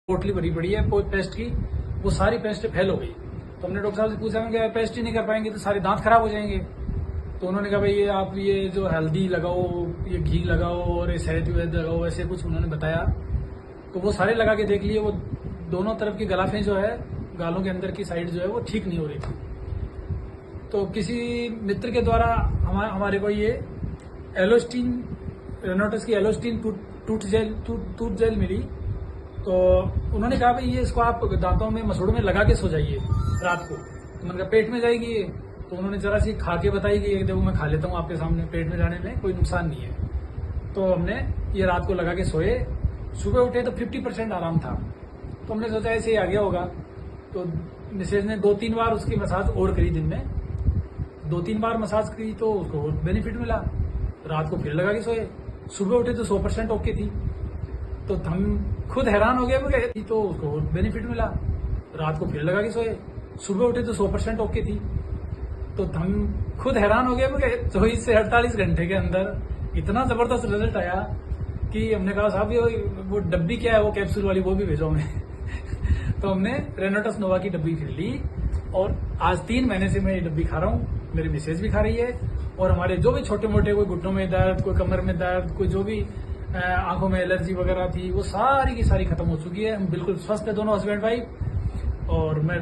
पोटली भरी पड़ी है पेस्ट की, वो सारी पेस्ट फेल हो गई। तो हमने डॉक्टर साहब से पूछा, मैं पेस्ट ही नहीं कर पाएंगे तो सारे दांत खराब हो जाएंगे। तो उन्होंने कहा भाई ये आप ये जो हल्दी लगाओ, ये घी लगाओ और ये शहद वहद लगाओ, ऐसे कुछ उन्होंने बताया। तो वो सारे लगा के देख लिए, वो दोनों तरफ की गलाफें जो है, गालों के अंदर की साइड जो है वो ठीक नहीं हो रही थी। तो किसी मित्र के द्वारा हमारे को ये एलोस्टीन, रेनोटस की एलोस्टीन टूथ जेल मिली। तो उन्होंने कहा भाई ये इसको आप दांतों में मसूड़ों में लगा के सो जाइए रात को। तो मैंने कहा पेट में जाएगी ये? तो उन्होंने जरा सी खा के बताई कि देखो मैं खा लेता हूँ आपके सामने, पेट में जाने में कोई नुकसान नहीं है। तो हमने ये रात को लगा के सोए, सुबह उठे तो 50% आराम था। तो हमने सोचा ऐसे ही आ गया होगा। तो मिसेज ने 2-3 बार उसकी मसाज और करी, दिन में 2-3 बार मसाज की तो उसको बेनिफिट मिला। रात को फिर लगा के सोए, सुबह उठे तो 100% ओके थी। तो हम खुद हैरान हो गए, तो उसको बेनिफिट मिला। रात को फिर लगा के सोए, सुबह उठे तो 100% ओके थी। तो हम खुद हैरान हो गए, 24 से 48 घंटे के अंदर इतना जबरदस्त रिजल्ट आया कि हमने कहा साहब ये वो डब्बी क्या है, वो कैप्सूल वाली वो भी भेजो हमें। तो हमने रेनोटस नोवा की डब्बी फिर ली और आज 3 महीने से मैं ये डब्बी खा रहा हूँ। मेरी मिसेज भी खा रही है और हमारे जो भी छोटे मोटे कोई घुटनों में दर्द, कोई कमर में दर्द, कोई जो भी आंखों में एलर्जी वगैरह थी, वो सारी की सारी खत्म हो चुकी है। हम बिल्कुल स्वस्थ है दोनों हस्बैंड वाइफ। और मैं